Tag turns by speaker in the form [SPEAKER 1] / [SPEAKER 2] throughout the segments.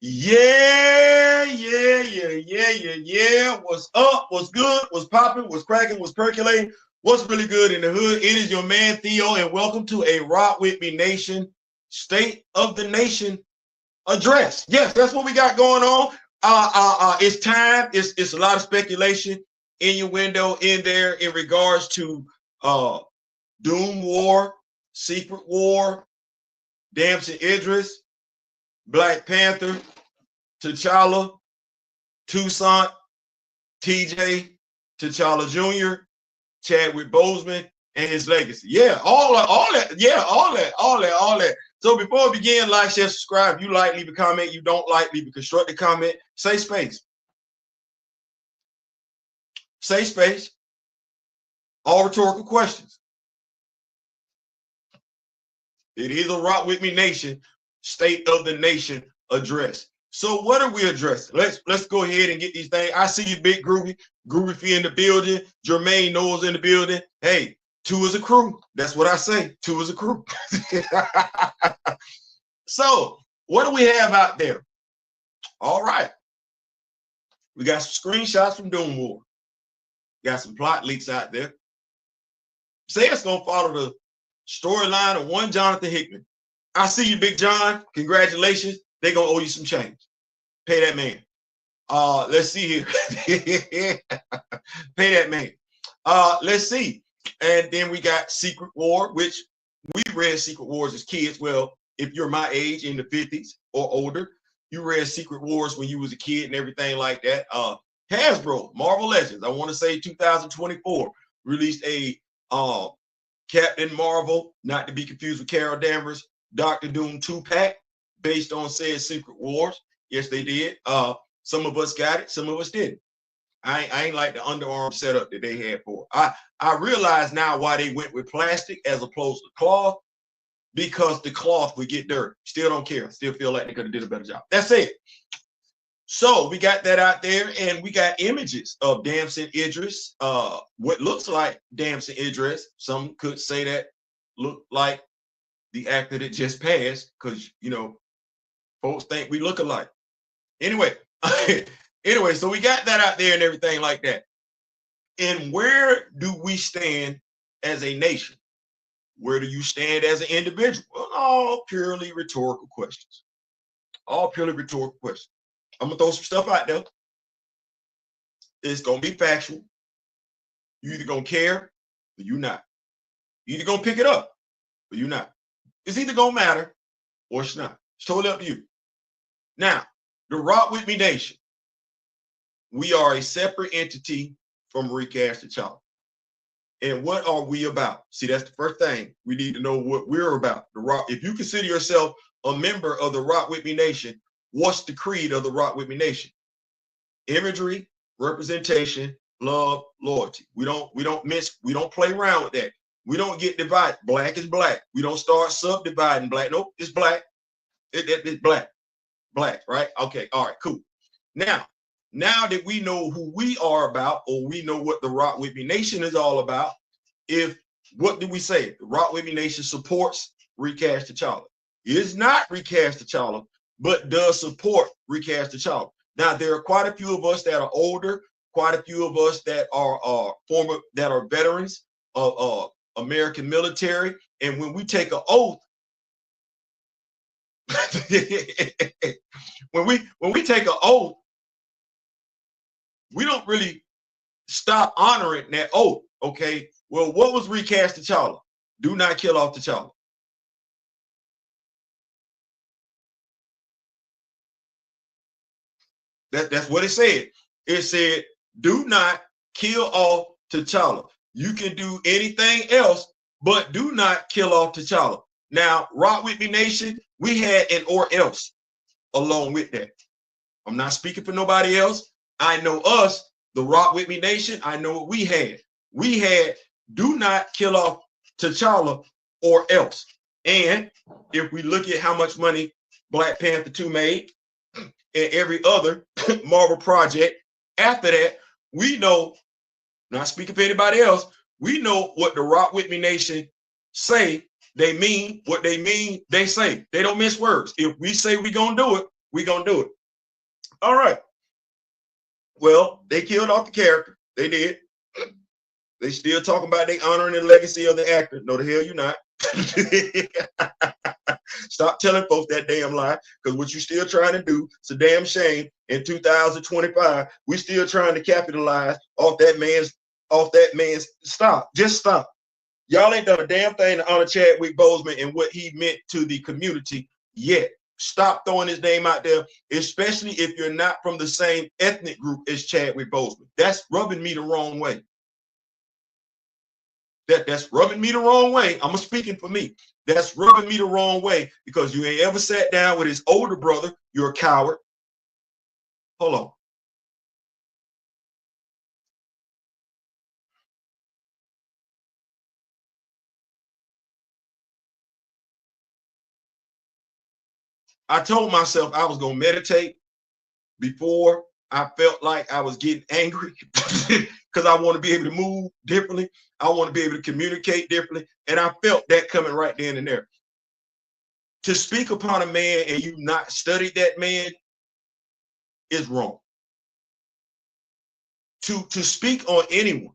[SPEAKER 1] Yeah. What's up? What's good? What's popping? What's cracking? What's percolating? What's really good in the hood? It is your man Theo, and welcome to a Rock With Me Nation State of the Nation address. Yes, that's what we got going on. It's time. It's a lot of speculation in your window in there in regards to Doomwar, Secret War, Damson Idris, Black Panther, T'Challa, Toussaint, TJ, T'Challa Jr., Chadwick Boseman, and his legacy. Yeah, all that. Yeah, all that. So before we begin, like, share, subscribe. If you like, leave a comment. You don't like, leave a constructive comment. Say space. Say space. All rhetorical questions. It is a Rock With Me Nation State of the Nation address. So what are we addressing? Let's go ahead and get these things. I see you, Big Groovy. Groovy in the building. Jermaine Knowles in the building. Hey, two is a crew. That's what I say. Two is a crew. So what do we have out there? All right. We got some screenshots from Doomwar. Got some plot leaks out there. Say it's going to follow the storyline of one Jonathan Hickman. I see you, Big John. Congratulations. They're going to owe you some change. Pay that man. Let's see here. Pay that man. Let's see. And then we got Secret War, which we read Secret Wars as kids. Well, if you're my age, in the 50s or older, you read Secret Wars when you was a kid and everything like that. Hasbro, Marvel Legends, I want to say 2024, released a Captain Marvel, not to be confused with Carol Danvers, Doctor Doom 2-pack based on said Secret Wars. Yes, they did. Some of us got it, some of us didn't. I ain't like the underarm setup that they had for it. I realize now why they went with plastic as opposed to cloth, because the cloth would get dirty. Still don't care. Still feel like they could have did a better job. That's it. So we got that out there, and we got images of Damson Idris, what looks like Damson Idris. Some could say that look like the actor that just passed, because, you know, folks think we look alike. Anyway, so we got that out there and everything like that. And where do we stand as a nation? Where do you stand as an individual? Well, all purely rhetorical questions. All purely rhetorical questions. I'm going to throw some stuff out there. It's going to be factual. You either going to care or you not. You either going to pick it up or you not. It's either going to matter or it's not. It's totally up to you. Now, the Rock With Me Nation. We are a separate entity from Recast T'Challa. And what are we about? See, that's the first thing. We need to know what we're about. The Rock. If you consider yourself a member of the Rock With Me Nation, what's the creed of the Rock With Me Nation? Imagery, representation, love, loyalty. We don't play around with that. We don't get divided. Black is black. We don't start subdividing black. Nope, it's black. It's black. Black, right? Okay, all right, cool. Now that we know who we are about, or we know what the Rock With Me Nation is all about, what do we say? The Rock With Me Nation supports Recast T'Challa. It is not Recast T'Challa, but does support Recast T'Challa. Now, there are quite a few of us that are older, quite a few of us that are veterans of American military, and when we take an oath, when we take an oath, we don't really stop honoring that oath. Okay, well, what was Recast T'Challa? Do not kill off T'Challa. That's what it said. It said, do not kill off T'Challa. You can do anything else, but do not kill off T'Challa. Now, Rock With Me Nation, we had an or else along with that. I'm not speaking for nobody else. I know us, the Rock With Me Nation, I know what we had. We had do not kill off T'Challa or else. And if we look at how much money Black Panther 2 made and every other Marvel project after that, we know, not speaking for anybody else, we know what the Rock With Me Nation say. They mean what they mean, they say. They don't miss words. If we say we're going to do it, We gonna do it. All right. Well, they killed off the character. They did. They still talking about they honoring the legacy of the actor. No, the hell you not. Stop telling folks that damn lie, because what you still trying to do, it's a damn shame. In 2025, we still trying to capitalize off that man's stop. Just stop. Y'all ain't done a damn thing to honor Chadwick Boseman and what he meant to the community yet. Stop throwing his name out there, especially if you're not from the same ethnic group as Chadwick Boseman. That's rubbing me the wrong way. That's rubbing me the wrong way. I'm speaking for me. That's rubbing me the wrong way because you ain't ever sat down with his older brother. You're a coward. Hold on. I told myself I was going to meditate before I felt like I was getting angry because I want to be able to move differently. I want to be able to communicate differently. And I felt that coming right then and there. To speak upon a man and you not studied that man is wrong. To speak on anyone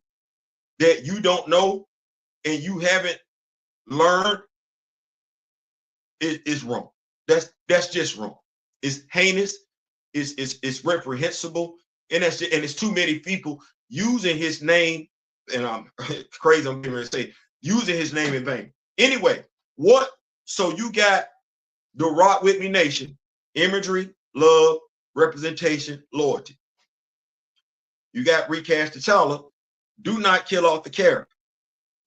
[SPEAKER 1] that you don't know and you haven't learned is wrong. That's just wrong. It's heinous. It's reprehensible, and it's too many people using his name, and I'm crazy. I'm going to say using his name in vain. Anyway, what? So you got the Rock With Me Nation: imagery, love, representation, loyalty. You got Recast T'Challa. Do not kill off the character.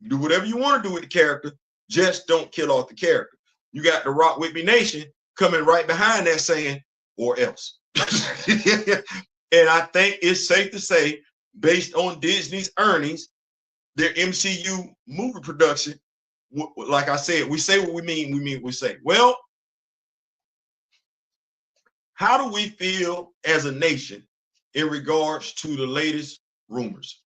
[SPEAKER 1] Do whatever you want to do with the character, just don't kill off the character. You got the Rock With Me Nation coming right behind that saying, or else. And I think it's safe to say, based on Disney's earnings, their MCU movie production, like I said, we say what we mean what we say. Well, how do we feel as a nation in regards to the latest rumors?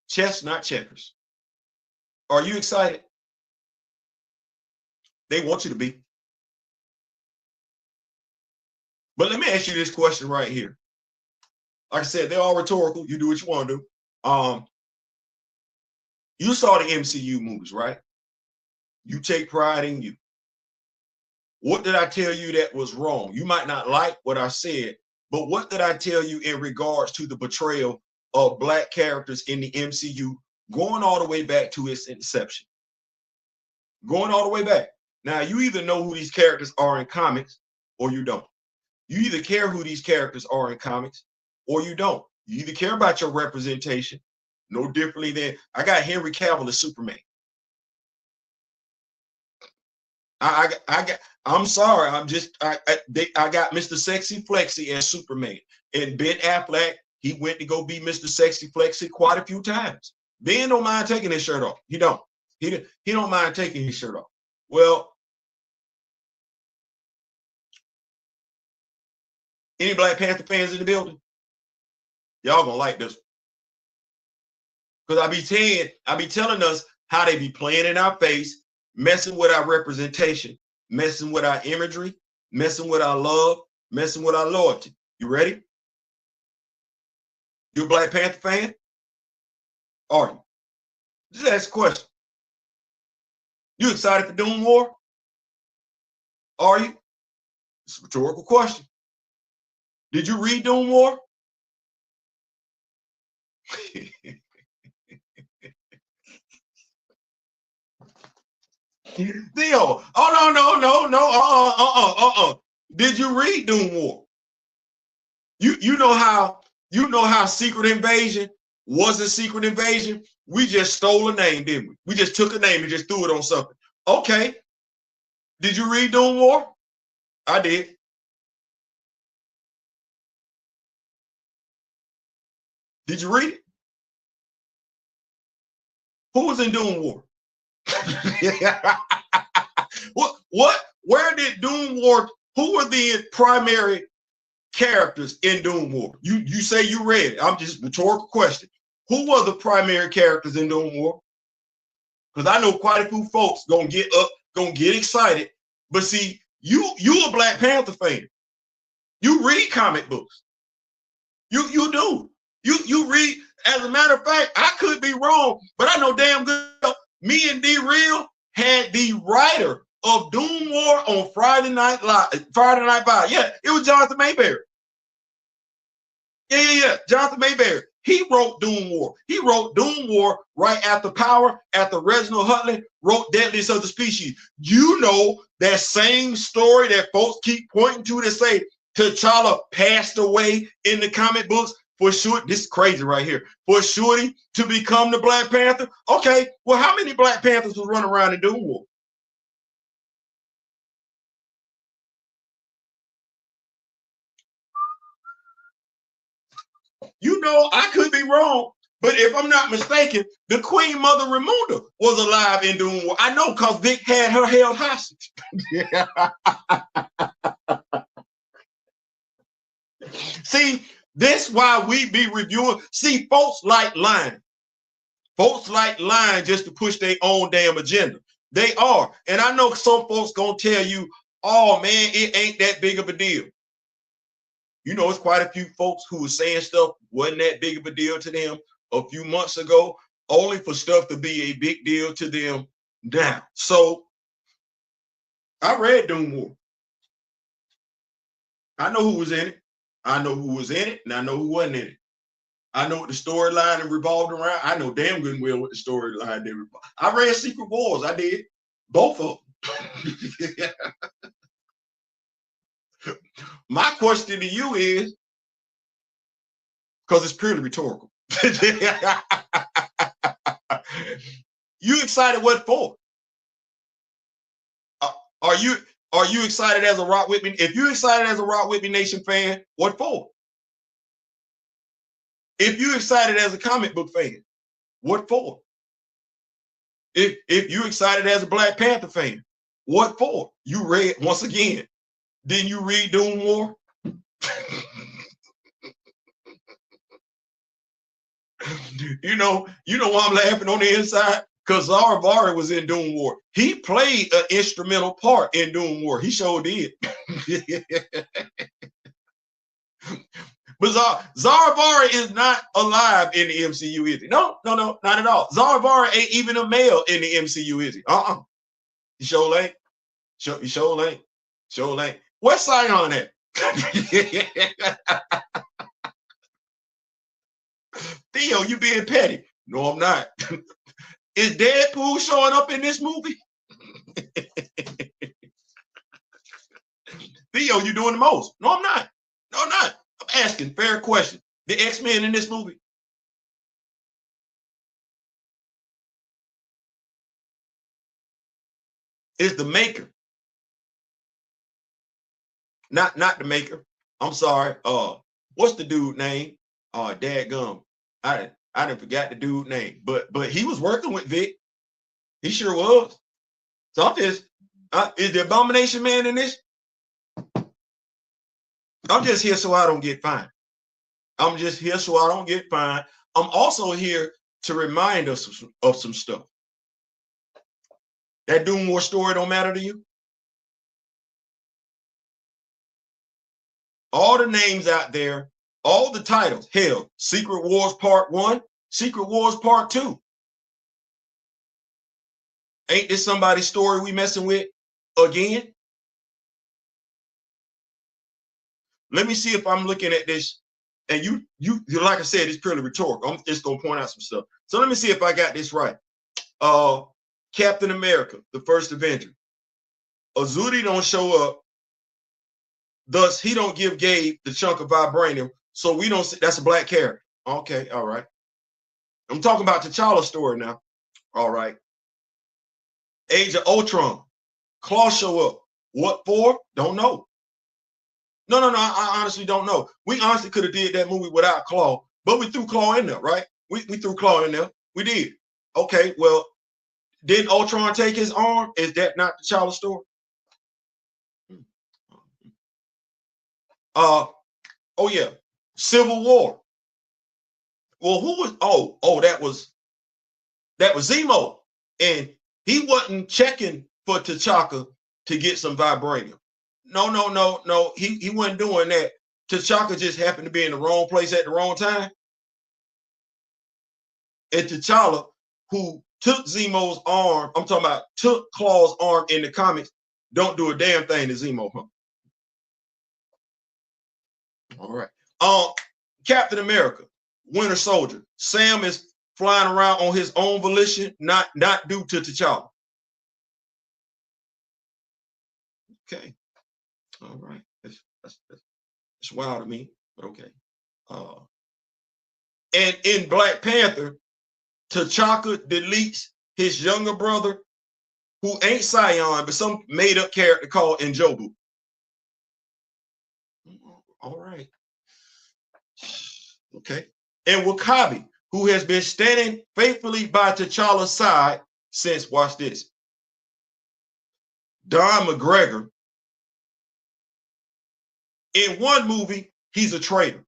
[SPEAKER 1] Chess, not checkers. Are you excited? They want you to be. But let me ask you this question right here. Like I said, they're all rhetorical. You do what you want to do. You saw the MCU movies, right? You take pride in you. What did I tell you that was wrong? You might not like what I said, but what did I tell you in regards to the portrayal of Black characters in the MCU going all the way back to its inception? Going all the way back. Now, you either know who these characters are in comics or you don't. You either care who these characters are in comics or you don't. You either care about your representation, no differently than I got Henry Cavill as Superman. I'm sorry. I got Mr. Sexy Flexy as Superman. And Ben Affleck, he went to go be Mr. Sexy Flexy quite a few times. Ben don't mind taking his shirt off. He don't. He don't mind taking his shirt off. Well, any Black Panther fans in the building? Y'all gonna like this. Because I be telling us how they be playing in our face, messing with our representation, messing with our imagery, messing with our love, messing with our loyalty. You ready? You a Black Panther fan? Are you? Just ask a question. You excited for Doomwar? Are you? It's a rhetorical question. Did you read Doomwar? Theo, oh no. Did you read Doomwar? You know how Secret Invasion was a secret invasion? We just stole a name, didn't we? We just took a name and just threw it on something. Okay. Did you read Doomwar? I did. Did you read it? Who was in Doomwar? Where did Doomwar, who were the primary characters in Doomwar? You say you read it. I'm just rhetorical question. Who were the primary characters in Doomwar? Because I know quite a few folks gonna get up gonna get excited. But see, you a Black Panther fan. You read comic books. You do. You read. As a matter of fact, I could be wrong, but I know damn good. Me and D Real had the writer of Doomwar on Friday Night Live. Yeah, it was Jonathan Mayberry. Yeah. Jonathan Mayberry. He wrote Doomwar. He wrote Doomwar right after Power, after Reginald Hutley wrote Deadliest of the Species. You know that same story that folks keep pointing to that say T'Challa passed away in the comic books for sure. This is crazy right here. For Shorty to become the Black Panther. Okay, well, how many Black Panthers was running around in Doomwar? You know, I could be wrong, but if I'm not mistaken, the Queen Mother Ramunda was alive in Doomwar. I know because Vic had her held hostage. See, that's why we be reviewing. See, folks like lying. Folks like lying just to push their own damn agenda. They are. And I know some folks gonna tell you, oh man, it ain't that big of a deal. You know, it's quite a few folks who were saying stuff wasn't that big of a deal to them a few months ago, only for stuff to be a big deal to them now. So I read Doomwar. I know who was in it. I know who was in it, and I know who wasn't in it. I know what the storyline revolved around. I know damn good and well what the storyline did. I read Secret Wars. I did. Both of them. My question to you is, because it's purely rhetorical. You excited what for? Are you excited as a Rock With Me? If you're excited as a Rock With Me Nation fan, what for? If you're excited as a comic book fan, what for? If you're excited as a Black Panther fan, what for? You read, once again, didn't you read Doomwar? You know why I'm laughing on the inside? Because Zara was in Doomwar. He played an instrumental part in Doomwar. He sure did. But Zara is not alive in the MCU, is he? No, not at all. Zara ain't even a male in the MCU, is he? He sure ain't. He sure ain't. Sure ain't. Where's Sion at? Theo, you being petty. No, I'm not. Is Deadpool showing up in this movie? Theo, you doing the most. No, I'm not. No, I'm not. I'm asking fair question. The X-Men in this movie? Is the maker. Not the maker. I'm sorry. What's the dude name? Dadgum. I didn't forget the dude name. But he was working with Vic. He sure was. So I'm just, is the Abomination Man in this? I'm just here so I don't get fined. I'm just here so I don't get fined. I'm also here to remind us of some stuff. That Doomwar story don't matter to you? All the names out there, all the titles, hell, Secret Wars Part 1, Secret Wars Part 2. Ain't this somebody's story we messing with again? Let me see if I'm looking at this. And you like I said, it's purely rhetorical. I'm just gonna point out some stuff. So let me see if I got this right. Captain America, the first Avenger. Azuri don't show up. Thus, he don't give Gabe the chunk of vibranium. So we don't see, that's a black character. Okay, all right. I'm talking about T'Challa's story now. All right. Age of Ultron. Claw show up. What for? Don't know. No, I honestly don't know. We honestly could have did that movie without Claw, but we threw Claw in there, right? We threw Claw in there. We did. Okay, well, didn't Ultron take his arm? Is that not T'Challa's story? Oh yeah, Civil War. Well, who was? Oh, that was Zemo, and he wasn't checking for T'Chaka to get some vibranium. No. He wasn't doing that. T'Chaka just happened to be in the wrong place at the wrong time. And T'Challa, who took Zemo's arm, I'm talking about took Claw's arm in the comics, don't do a damn thing to Zemo, huh? All right. Captain America, Winter Soldier. Sam is flying around on his own volition, not due to T'Challa. Okay. All right. That's wild to me, but okay. And in Black Panther, T'Chaka deletes his younger brother, who ain't Scion, but some made-up character called Njobu. All right. Okay. And W'Kabi, who has been standing faithfully by T'Challa's side since, watch this, Don McGregor. In one movie, he's a traitor.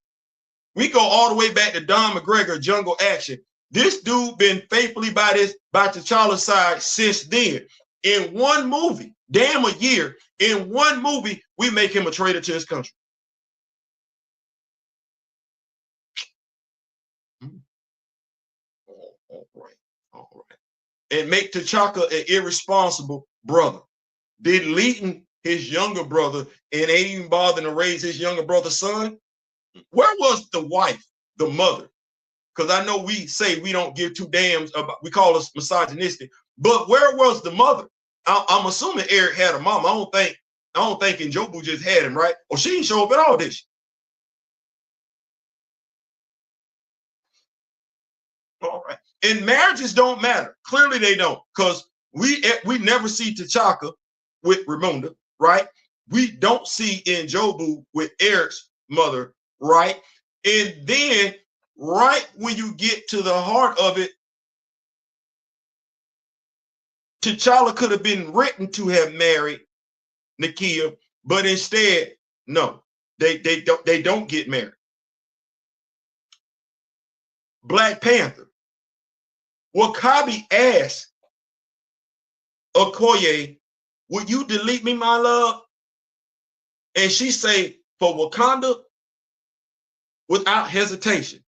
[SPEAKER 1] We go all the way back to Don McGregor, Jungle Action. This dude been faithfully by T'Challa's side since then. In one movie, damn a year, in one movie, we make him a traitor to his country. All right. And make T'Chaka an irresponsible brother, deleting his younger brother and ain't even bothering to raise his younger brother's son. Where was the wife, the mother? Because I know we say we don't give two damns about, we call us misogynistic, but where was the mother? I'm assuming Eric had a mom. I don't think Njobu just had him, right? Or she didn't show up at all, did she? All right. And marriages don't matter. Clearly they don't, because we never see T'Chaka with Ramunda, right? We don't see Njobu with Eric's mother, right? And then right when you get to the heart of it, T'Challa could have been written to have married Nakia, but instead, no, they don't get married. Black Panther. W'Kabi asked Okoye, would you delete me, my love? And she say, for Wakanda, without hesitation.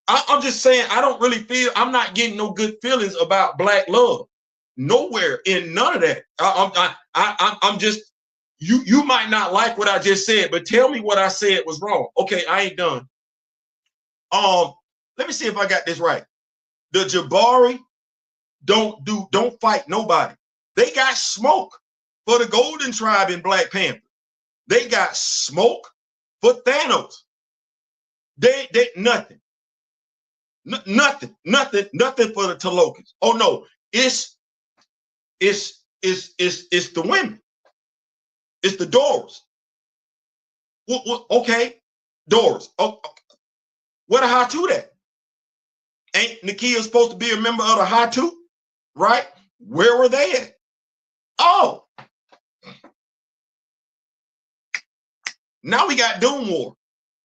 [SPEAKER 1] I'm just saying, I don't really feel, I'm not getting no good feelings about Black love. Nowhere in none of that. I'm just, you might not like what I just said, but tell me what I said was wrong. Okay, I ain't done. Let me see if I got this right. The Jabari don't fight nobody. They got smoke for the Golden Tribe in Black Panther. They got smoke for Thanos. They nothing. Nothing for the Talokans. Oh no, it's the women. It's the Doors. Okay, Doors. Oh, what a Hatu that? Ain't Nakia supposed to be a member of the Hatu? Right? Where were they at? Oh, now we got Doomwar.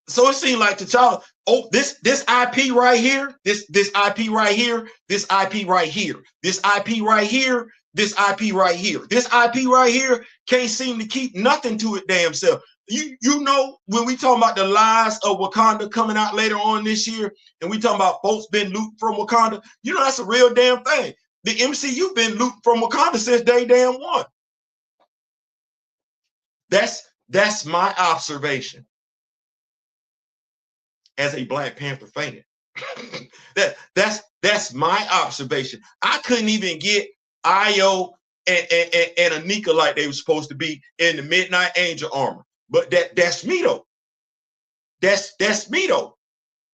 [SPEAKER 1] So it seemed like T'Challa, oh, this IP right here, this IP right here, this IP right here, this IP right here, this IP right here, this IP right here can't seem to keep nothing to it damn self. You know, when we talk about the lies of Wakanda coming out later on this year, and we talking about folks been looting from Wakanda, you know that's a real damn thing. The MCU been looting from Wakanda since day damn one. That's my observation as a Black Panther fan. that's my observation. I couldn't even get Io and Anika like they were supposed to be in the Midnight Angel armor. But that's me though. That's me though.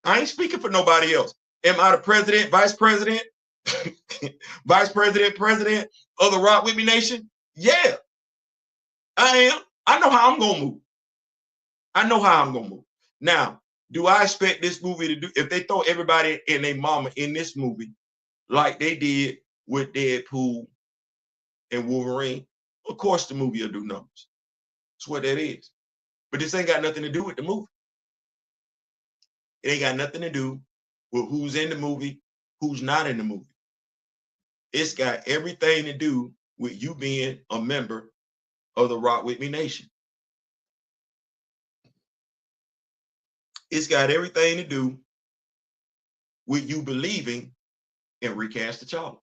[SPEAKER 1] I ain't speaking for nobody else. Am I the president, vice president, vice president, president of the Rock With Me Nation? Yeah, I am. I know how I'm gonna move. I know how I'm gonna move. Now, do I expect this movie to do, if they throw everybody and their mama in this movie like they did with Deadpool and Wolverine, of course the movie will do numbers. That's what that is. But this ain't got nothing to do with the movie. It ain't got nothing to do with who's in the movie, who's not in the movie. It's got everything to do with you being a member of the Rock With Me Nation. It's got everything to do with you believing in Recast T'Challa.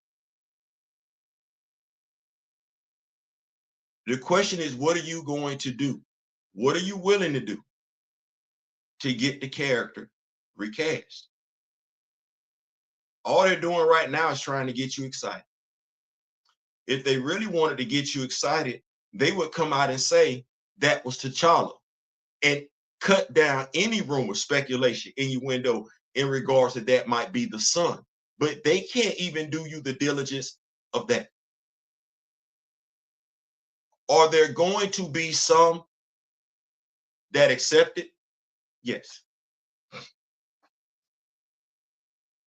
[SPEAKER 1] The question is, what are you going to do? What are you willing to do to get the character recast? All they're doing right now is trying to get you excited. If they really wanted to get you excited, they would come out and say that was T'Challa and cut down any rumor, speculation, innuendo in regards to that might be the son. But they can't even do you the diligence of that. Are there going to be some that accept it? Yes.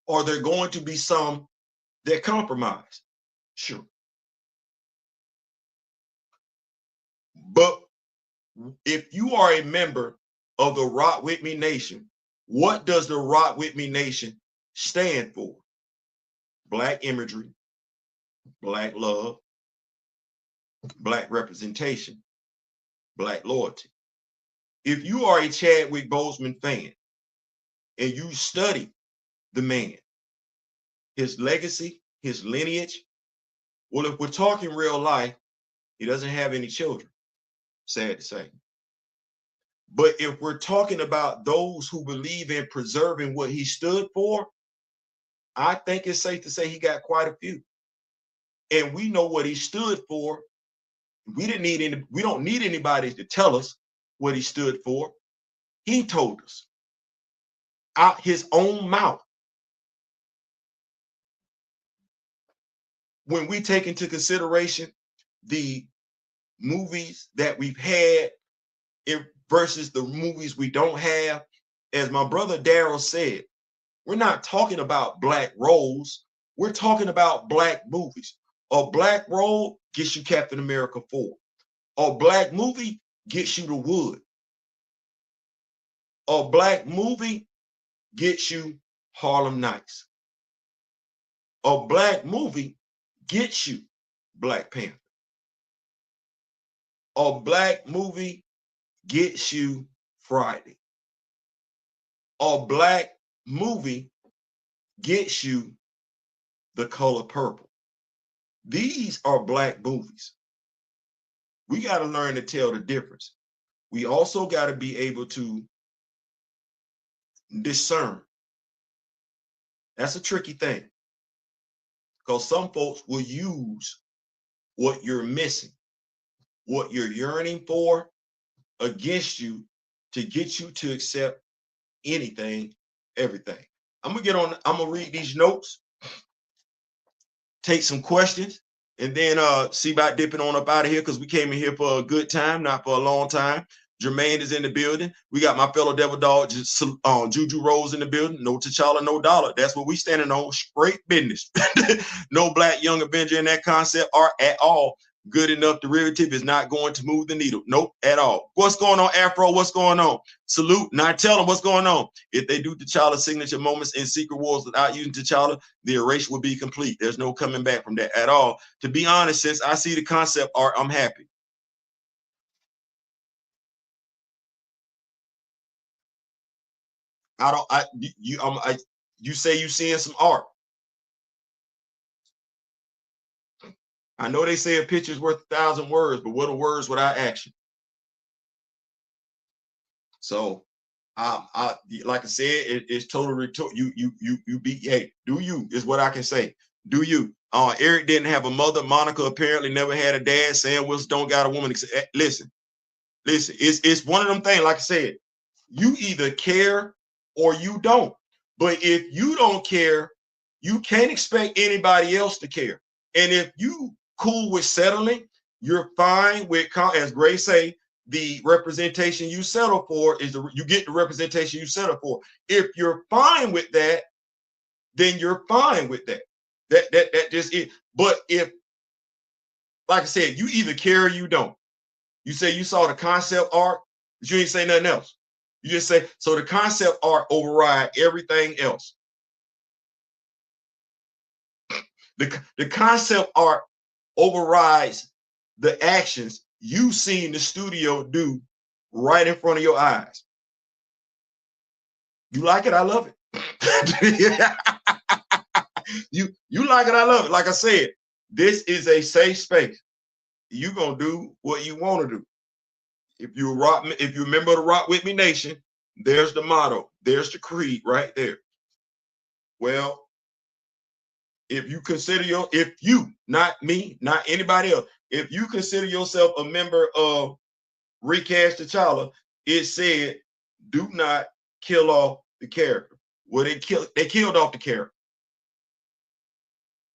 [SPEAKER 1] Are there going to be some that compromise? Sure. But if you are a member of the Rock With Me Nation, what does the Rock With Me Nation stand for? Black imagery, Black love, Black representation, Black loyalty. If you are a Chadwick Boseman fan and you study the man, his legacy, his lineage, well, if we're talking real life, he doesn't have any children, sad to say. But if we're talking about those who believe in preserving what he stood for, I think it's safe to say he got quite a few. And we know what he stood for. We don't need anybody to tell us what he stood for. He told us out his own mouth. When we take into consideration the movies that we've had versus the movies we don't have, as my brother Daryl said, we're not talking about black roles. We're talking about black movies. A black role gets you Captain America 4. A black movie gets you The Wood. A black movie gets you Harlem Nights. A black movie gets you Black Panther. A black movie gets you Friday. A black movie gets you The Color Purple. These are black movies. We got to learn to tell the difference. We also got to be able to discern. That's a tricky thing, because some folks will use what you're missing, what you're yearning for, against you to get you to accept anything, everything. I'm gonna read these notes, take some questions, and then see about dipping on up out of here, because we came in here for a good time, not for a long time. Jermaine is in the building. We got my fellow devil dog, Juju Rose in the building. No T'Challa, no dollar. That's what we standing on. Straight business. No black young Avenger in that concept art at all. Good enough derivative is not going to move the needle. Nope, at all. What's going on, Afro? What's going on? Salute. Now tell them what's going on. If they do T'Challa signature moments in Secret Wars without using T'Challa, the erasure will be complete. There's no coming back from that at all. To be honest, since I see the concept art, I'm happy. You say you seeing some art. I know they say a picture's worth 1,000 words, but what are words without action? So, like I said, it's totally you be, hey, do you is what I can say. Do you? Eric didn't have a mother. Monica apparently never had a dad. Sam Wilson don't got a woman. Listen, it's one of them things. Like I said, you either care or you don't. But if you don't care, you can't expect anybody else to care. And if you cool with settling, you're fine with, as Grace say, the representation you settle for is you get the representation you settle for. If you're fine with that, then you're fine with that. That just it. But if, like I said, you either care or you don't. You say you saw the concept art, but you ain't say nothing else. You just say, so the concept art override everything else. The concept art overrides the actions you seen the studio do right in front of your eyes. You like it, I love it. you like it, I love it. Like I said, this is a safe space. You're gonna do what you want to do. If you remember the Rock With Me Nation, there's the motto, there's the creed right there. Well, if you, not me, not anybody else, if you consider yourself a member of Recast T'Challa, it said, do not kill off the character. Well, they killed off the character.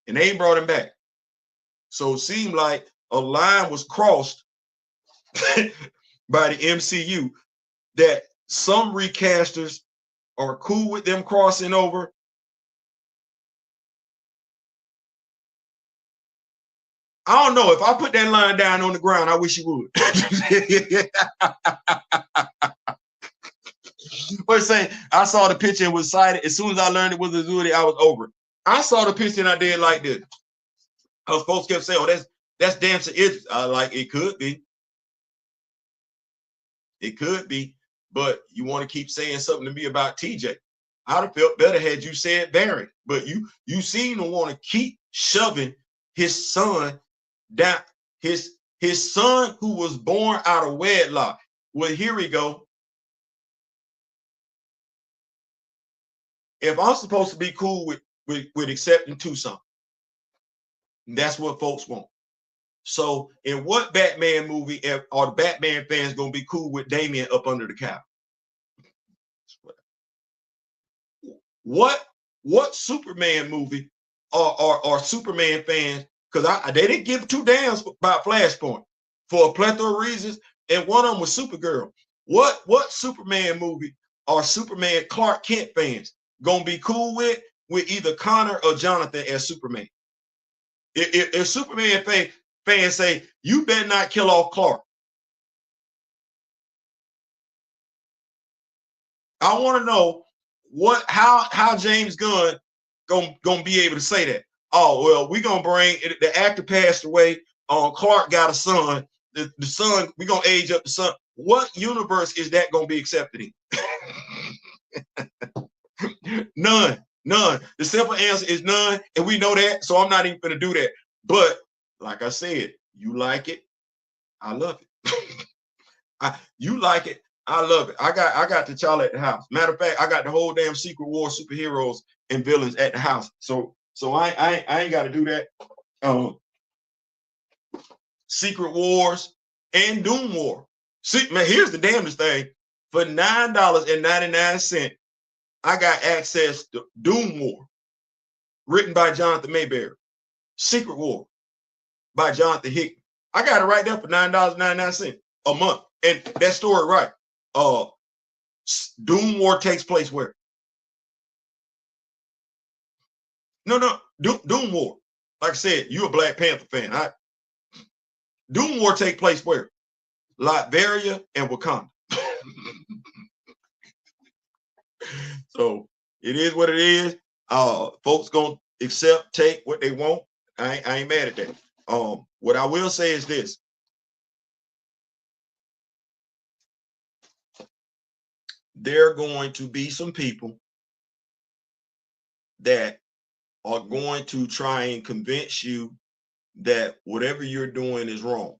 [SPEAKER 1] And they ain't brought him back. So it seemed like a line was crossed by the MCU that some recasters are cool with them crossing over. I don't know. If I put that line down on the ground, I wish you would. But saying, I saw the picture and was excited. As soon as I learned it was a Zudi, I was over it. I saw the picture and I did like this. Folks kept saying, "Oh, that's Dancer Idris." I like, it could be. It could be, but you want to keep saying something to me about TJ. I'd have felt better had you said Barry. But you seem to want to keep shoving his son down, his son who was born out of wedlock. Well, here we go. If I'm supposed to be cool with accepting Tucson, that's what folks want. So in what Batman movie are the Batman fans going to be cool with Damian up under the cow? What Superman movie are Superman fans? Because they didn't give two damns about Flashpoint for a plethora of reasons, and one of them was Supergirl. What Superman movie are Superman Clark Kent fans gonna be cool with either Connor or Jonathan as Superman? If Superman fans say, you better not kill off Clark, I want to know how James Gunn gonna be able to say that. Oh, well, we're gonna bring the actor passed away. Clark got a son. The son, we're gonna age up the son. What universe is that gonna be accepted in? None. The simple answer is none, and we know that, so I'm not even gonna do that. But like I said, you like it, I love it. You like it, I love it. I got T'Challa at the house. Matter of fact, I got the whole damn Secret War superheroes and villains at the house. So I ain't got to do that. Secret Wars and Doomwar. See, man, here's the damnedest thing. For $9.99, I got access to Doomwar, written by Jonathan Mayberry. Secret War by Jonathan Hickman. I got it right there for $9.99 a month. And that story, right? Doomwar takes place where? No, Doomwar. Like I said, you a Black Panther fan. Doomwar take place where? Latveria and Wakanda. So it is what it is. Folks gonna take what they want. I ain't mad at that. What I will say is this. There are going to be some people that are going to try and convince you that whatever you're doing is wrong.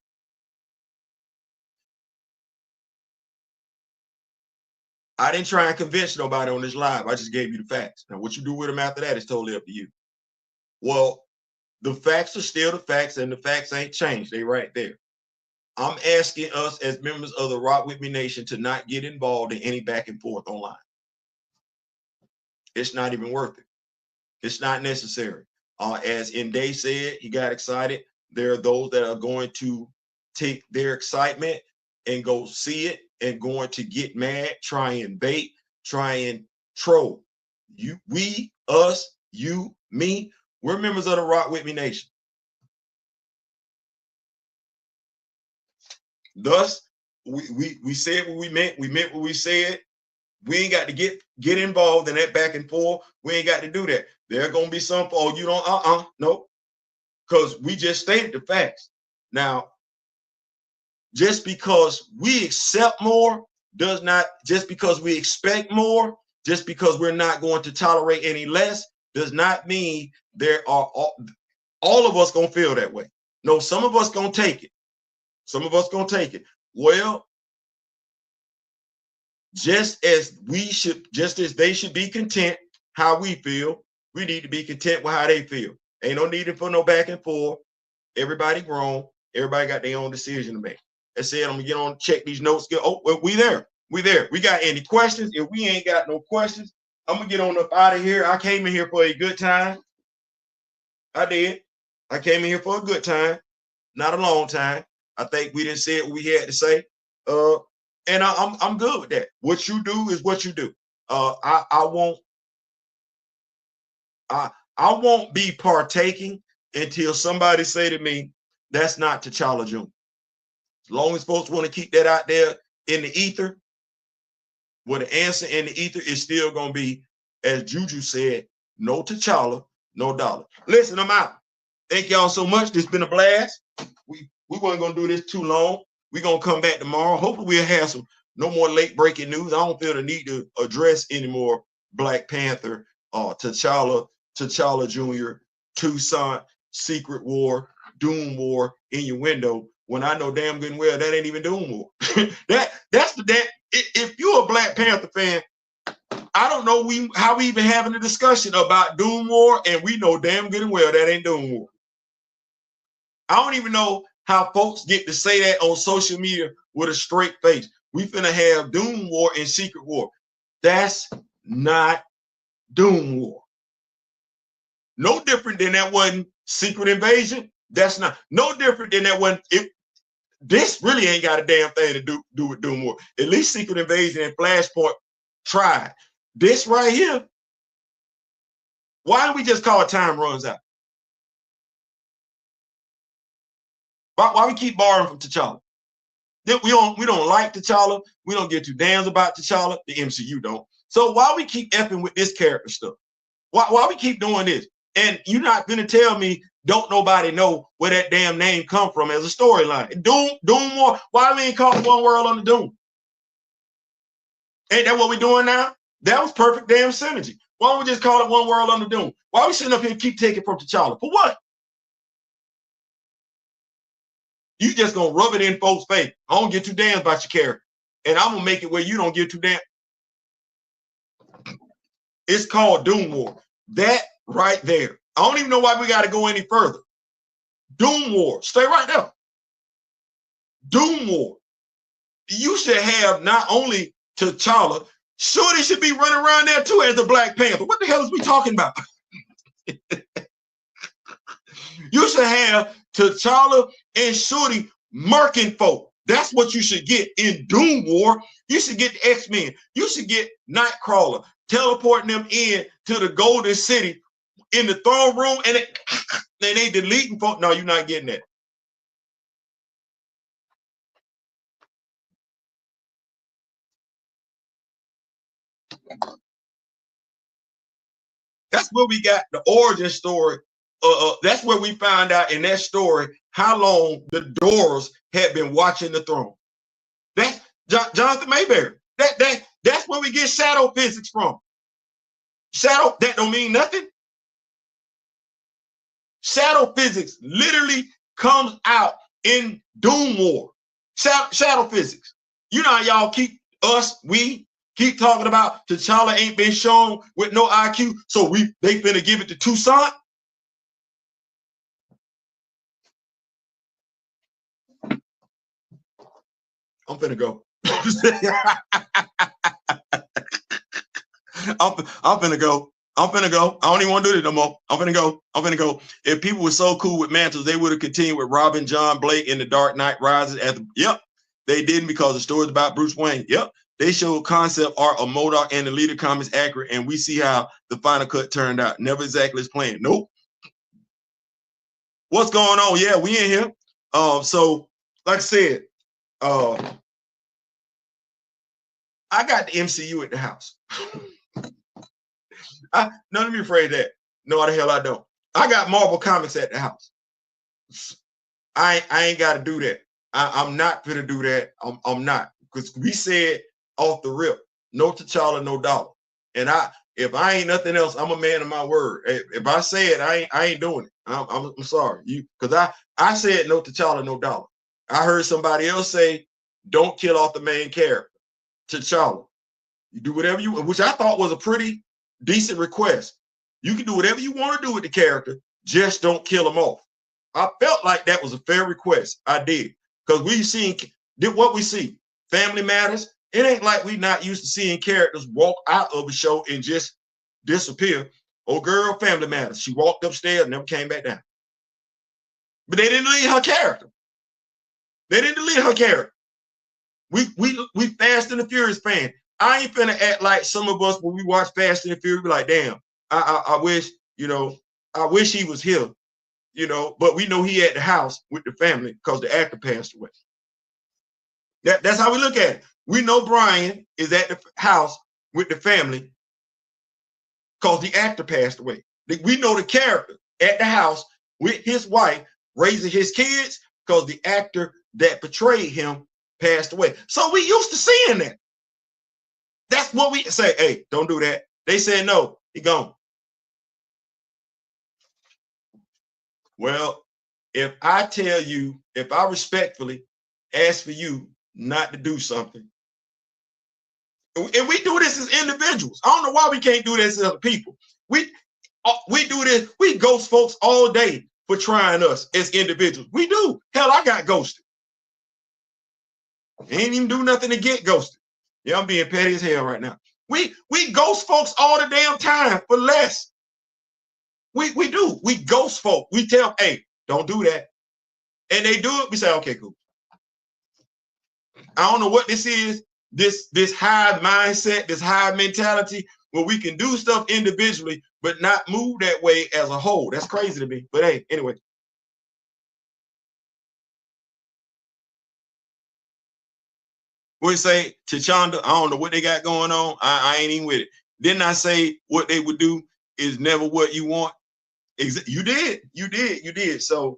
[SPEAKER 1] I didn't try and convince nobody on this live. I just gave you the facts. Now, what you do with them after that is totally up to you. Well, the facts are still the facts, and the facts ain't changed. They right there. I'm asking us as members of the Rock With Me Nation to not get involved in any back and forth online. It's not even worth it. It's not necessary. As Nday said, he got excited. There are those that are going to take their excitement and go see it and going to get mad, try and bait, try and troll. We, us, you, me, we're members of the Rock With Me Nation. Thus, we said what we meant what we said. We ain't got to get involved in that back and forth. We ain't got to do that. There are gonna be some, oh, you don't, nope. because we just stated the facts. Now, just because we accept more does not, just because we expect more, just because we're not going to tolerate any less, does not mean there are all of us gonna feel that way. No, some of us gonna take it. Some of us gonna take it. Well, just as they should be content how we feel, we need to be content with how they feel. Ain't no need for no back and forth. Everybody grown. Everybody got their own decision to make. I said, I'm gonna get on, check these notes. Oh, well, we there. We there. We got any questions? If we ain't got no questions, I'm gonna get on up out of here. I came in here for a good time. I did. I came in here for a good time, not a long time. I think we didn't say what we had to say. And I'm good with that. What you do is what you do. I won't be partaking until somebody say to me, that's not T'Challa Jr. As long as folks want to keep that out there in the ether, well, the answer in the ether is still going to be, as Juju said, no T'Challa, no dollar. Listen, I'm out. Thank y'all so much. This has been a blast. We weren't going to do this too long. We're going to come back tomorrow. Hopefully we'll have no more late breaking news. I don't feel the need to address any more Black Panther, T'Challa Jr., Toussaint, Secret War, Doom War, Innuendo, when I know damn good and well that ain't even Doom War. That's the damn. If you're a Black Panther fan, I don't know how we even having a discussion about Doom War, and we know damn good and well that ain't Doom War. I don't even know how folks get to say that on social media with a straight face. We finna have Doom War and Secret War. That's not Doom War. No different than that one Secret Invasion. That's not no different than that one. This really ain't got a damn thing to do with Doom War. At least Secret Invasion and Flashpoint tried. This right here, why don't we just call it Time Runs Out? Why we keep borrowing from T'Challa? We don't like T'Challa. We don't get too damns about T'Challa. The MCU don't. So why we keep effing with this character stuff? Why we keep doing this? And you're not gonna tell me don't nobody know where that damn name come from as a storyline. Doom War. Why we ain't call it One World Under Doom? Ain't that what we doing now? That was perfect damn synergy. Why don't we just call it One World Under Doom? Why we sitting up here and keep taking from T'Challa? For what? You just gonna rub it in folks' face. I don't get too damn about your character. And I'm gonna make it where you don't get too damn. It's called Doom War. That right there. I don't even know why we gotta go any further. Doom War. Stay right there. Doom War. You should have not only T'Challa, Shorty should be running around there too as the Black Panther. What the hell is we talking about? You should have T'Challa and Shorty murking folk. That's what you should get in Doom War. You should get the X-Men. You should get Nightcrawler teleporting them in to the Golden City in the throne room, and they deleting folk. No, you're not getting that. That's where we got the origin story. That's where we found out in that story how long the Doors had been watching the throne. That's Jonathan Mayberry. That's where we get shadow physics from. Shadow, that don't mean nothing. Shadow physics literally comes out in Doom War. Shadow physics. You know how y'all we keep talking about T'Challa ain't been shown with no IQ, so they finna give it to Toussaint. I'm finna go. I'm finna go. I'm finna go. I don't even want to do this no more. I'm finna go. I'm finna go. If people were so cool with mantles, they would have continued with Robin John Blake in The Dark Knight Rises. Yep, they didn't, because the story's about Bruce Wayne. Yep, they showed concept art of MODOK and the Leader comics accurate, and we see how the final cut turned out. Never exactly as planned. Nope. What's going on? Yeah, we in here. So like I said, I got the MCU at the house. Let me rephrase that. No, the hell I don't. I got Marvel Comics at the house. I ain't got to do that. I'm not gonna do that. I'm not, because we said off the rip, no T'Challa, no dollar. And if I ain't nothing else, I'm a man of my word. If I say it, I ain't doing it. I'm sorry, because I said no T'Challa, no dollar. I heard somebody else say, don't kill off the main character, T'Challa. You do whatever you, which I thought was a pretty decent request. You can do whatever you want to do with the character, just don't kill him off. I felt like that was a fair request. I did, because we seen what we see. Family Matters. It ain't like we not used to seeing characters walk out of a show and just disappear. Oh, girl, Family Matters. She walked upstairs and never came back down. But they didn't delete her character. They didn't delete her character. We Fast and the Furious fan. I ain't finna act like some of us when we watch Fast and the Furious, be like, damn, I wish, I wish he was here, but we know he at the house with the family because the actor passed away. That's how we look at it. We know Brian is at the house with the family because the actor passed away. We know the character at the house with his wife raising his kids because the actor that portrayed him passed away. So we used to seeing that. That's what we say. Hey, don't do that. They said no, he gone. Well, if I tell you, if I respectfully ask for you not to do something, and we do this as individuals. I don't know why we can't do this as other people. We do this. We ghost folks all day for trying us as individuals. We do. Hell, I got ghosted. Ain't even do nothing to get ghosted. Yeah, I'm being petty as hell right now. We ghost folks all the damn time for less. We do. We ghost folk. We tell, hey, don't do that. And they do it. We say, okay, cool. I don't know what this is. This high mindset, this high mentality where we can do stuff individually, but not move that way as a whole. That's crazy to me. But hey, anyway. We say T'Challa, I don't know what they got going on. I ain't even with it. Didn't I say what they would do is never what you want? You did. So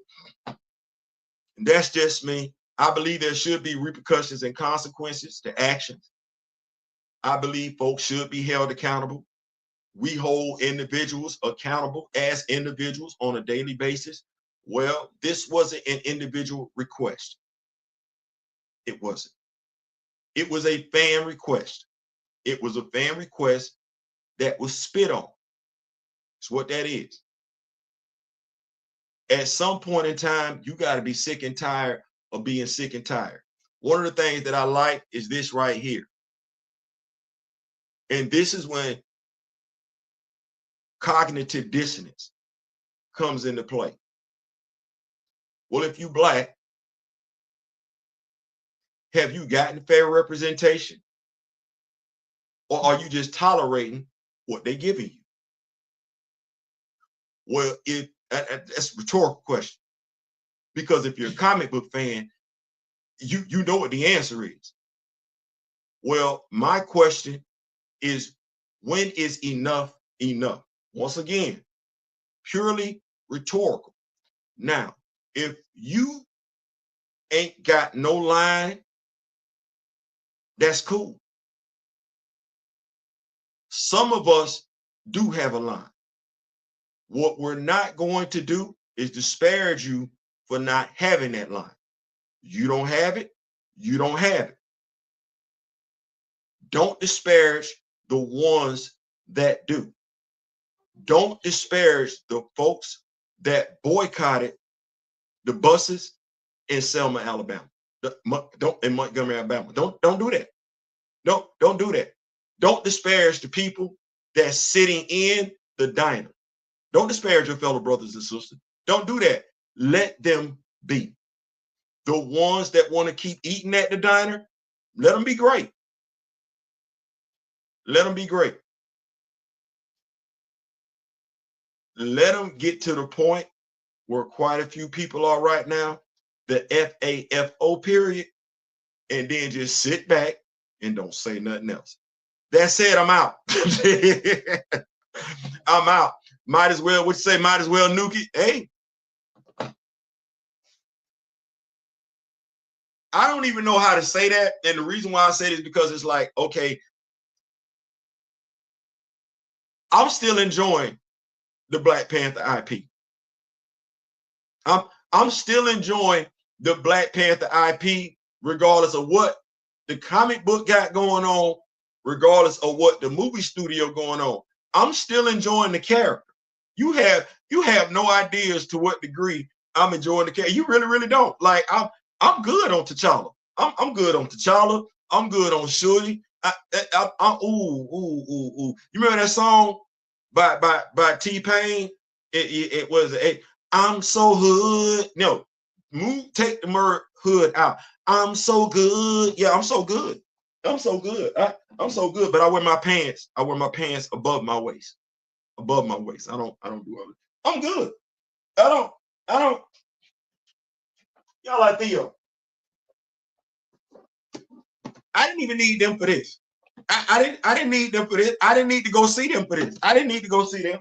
[SPEAKER 1] that's just me. I believe there should be repercussions and consequences to actions. I believe folks should be held accountable. We hold individuals accountable as individuals on a daily basis. Well, this wasn't an individual request. It wasn't. It was a fan request. It was a fan request that was spit on. That's what that is. At some point in time, you got to be sick and tired of being sick and tired. One of the things that I like is this right here. And this is when cognitive dissonance comes into play. Well, if you Black, have you gotten fair representation? Or are you just tolerating what they're giving you? Well, that's a rhetorical question. Because if you're a comic book fan, you know what the answer is. Well, my question is, when is enough enough? Once again, purely rhetorical. Now, if you ain't got no line, that's cool. Some of us do have a line. What we're not going to do is disparage you for not having that line. You don't have it, you don't have it. Don't disparage the ones that do. Don't disparage the folks that boycotted the buses in Selma, Alabama. In Montgomery, Alabama. Don't do that. Don't do that. Don't disparage the people that's sitting in the diner. Don't disparage your fellow brothers and sisters. Don't do that. Let them be. The ones that want to keep eating at the diner, let them be great. Let them be great. Let them get to the point where quite a few people are right now, the FAFO period, and then just sit back and don't say nothing else. That said, I'm out. I'm out. Might as well, what you say, might as well nuke it. Hey, I don't even know how to say that. And the reason why I say this is because it's like, okay, I'm still enjoying the Black Panther IP. I'm still enjoying the Black Panther IP, regardless of what the comic book got going on, regardless of what the movie studio going on. I'm still enjoying the character. You have no idea as to what degree I'm enjoying the character. You really, really don't. Like I'm good on T'Challa. I'm good on T'Challa. I'm good on Shuri. Ooh. You remember that song by T-Pain? It was a I'm so hood. No, take the word hood out. I'm so good. Yeah, I'm so good. I'm so good. I'm so good. But I wear my pants. I wear my pants above my waist. Above my waist. I don't do all that. I'm good. I don't. Y'all like Theo. I didn't even need them for this. I didn't need them for this. I didn't need to go see them for this. I didn't need to go see them.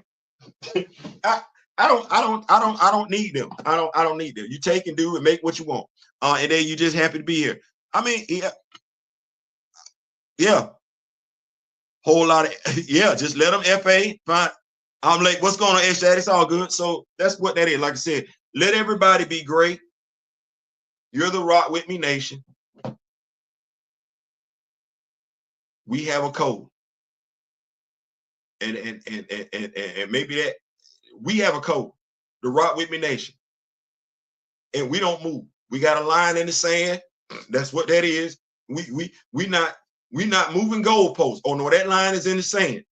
[SPEAKER 1] I don't need them. I don't need them. You take and do and make what you want. And then you just happy to be here. I mean, yeah. Whole lot of just let them FA. Fine. I'm like, what's going on, H-Dad? It's all good. So that's what that is. Like I said, let everybody be great. You're the Rock With Me Nation. We have a code. And maybe that we have a code. The Rock With Me Nation. And we don't move. We got a line in the sand. That's what that is. We not moving goalposts. Oh no, that line is in the sand.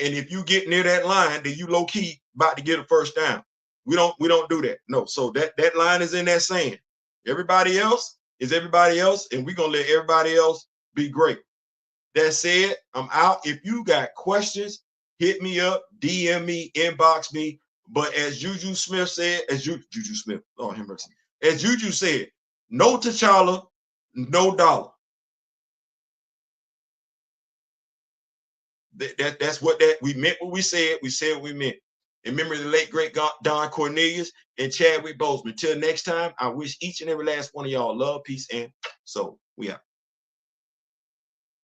[SPEAKER 1] And if you get near that line, then you low key about to get a first down. We don't do that. No. So that line is in that sand. Everybody else is everybody else, and we're gonna let everybody else be great. That said, I'm out. If you got questions, hit me up, DM me, inbox me. But as Juju Smith said, Juju Smith, oh have mercy. As Juju said, no T'Challa, no dollar. That's what we meant. What we said what we meant. And remember the late great Don Cornelius and Chadwick Boseman. Until next time, I wish each and every last one of y'all love, peace, and soul. We out.